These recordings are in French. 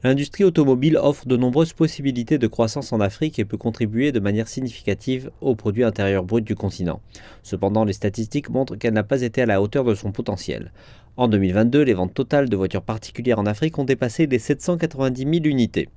L'industrie automobile offre de nombreuses possibilités de croissance en Afrique et peut contribuer de manière significative au produit intérieur brut du continent. Cependant, les statistiques montrent qu'elle n'a pas été à la hauteur de son potentiel. En 2022, les ventes totales de voitures particulières en Afrique ont dépassé les 790 000 unités.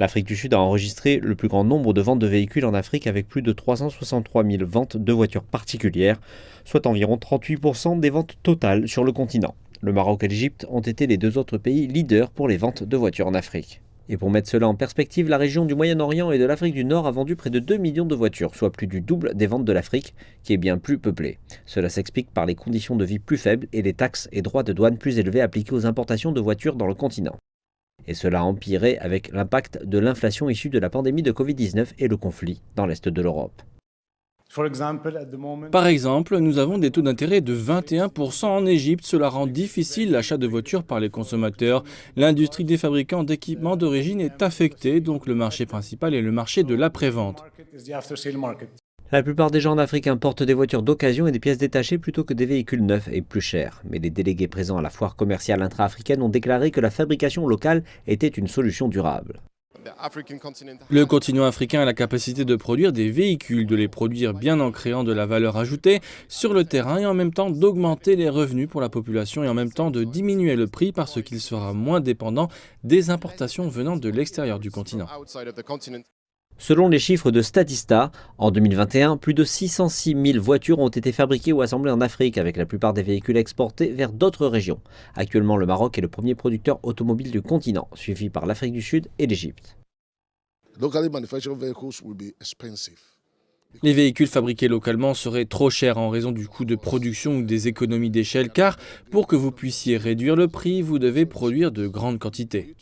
L'Afrique du Sud a enregistré le plus grand nombre de ventes de véhicules en Afrique avec plus de 363 000 ventes de voitures particulières, soit environ 38% des ventes totales sur le continent. Le Maroc et l'Égypte ont été les deux autres pays leaders pour les ventes de voitures en Afrique. Et pour mettre cela en perspective, la région du Moyen-Orient et de l'Afrique du Nord a vendu près de 2 millions de voitures, soit plus du double des ventes de l'Afrique, qui est bien plus peuplée. Cela s'explique par les conditions de vie plus faibles et les taxes et droits de douane plus élevés appliqués aux importations de voitures dans le continent. Et cela a empiré avec l'impact de l'inflation issue de la pandémie de Covid-19 et le conflit dans l'Est de l'Europe. Par exemple, nous avons des taux d'intérêt de 21% en Égypte. Cela rend difficile l'achat de voitures par les consommateurs. L'industrie des fabricants d'équipements d'origine est affectée, donc le marché principal est le marché de l'après-vente. La plupart des gens en Afrique importent des voitures d'occasion et des pièces détachées plutôt que des véhicules neufs et plus chers. Mais les délégués présents à la foire commerciale intra-africaine ont déclaré que la fabrication locale était une solution durable. Le continent africain a la capacité de produire des véhicules, de les produire bien en créant de la valeur ajoutée sur le terrain et en même temps d'augmenter les revenus pour la population et en même temps de diminuer le prix parce qu'il sera moins dépendant des importations venant de l'extérieur du continent. Selon les chiffres de Statista, en 2021, plus de 606 000 voitures ont été fabriquées ou assemblées en Afrique, avec la plupart des véhicules exportés vers d'autres régions. Actuellement, le Maroc est le premier producteur automobile du continent, suivi par l'Afrique du Sud et l'Égypte. Les véhicules fabriqués localement seraient trop chers en raison du coût de production ou des économies d'échelle, car pour que vous puissiez réduire le prix, vous devez produire de grandes quantités.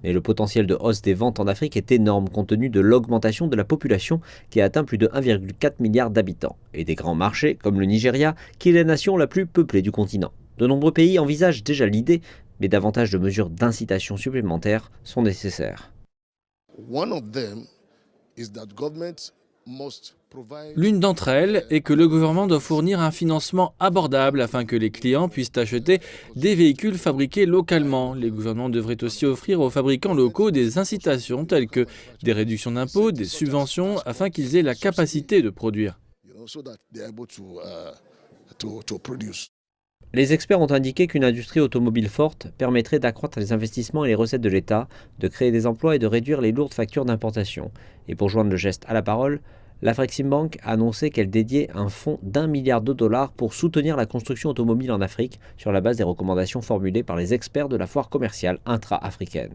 Mais le potentiel de hausse des ventes en Afrique est énorme compte tenu de l'augmentation de la population qui a atteint plus de 1,4 milliard d'habitants et des grands marchés comme le Nigeria qui est la nation la plus peuplée du continent. De nombreux pays envisagent déjà l'idée, mais davantage de mesures d'incitation supplémentaires sont nécessaires. L'une d'entre elles est que le gouvernement doit fournir un financement abordable afin que les clients puissent acheter des véhicules fabriqués localement. Les gouvernements devraient aussi offrir aux fabricants locaux des incitations telles que des réductions d'impôts, des subventions, afin qu'ils aient la capacité de produire. Les experts ont indiqué qu'une industrie automobile forte permettrait d'accroître les investissements et les recettes de l'État, de créer des emplois et de réduire les lourdes factures d'importation. Et pour joindre le geste à la parole, l'Afreximbank a annoncé qu'elle dédiait un fonds d'1 milliard de dollars pour soutenir la construction automobile en Afrique sur la base des recommandations formulées par les experts de la foire commerciale intra-africaine.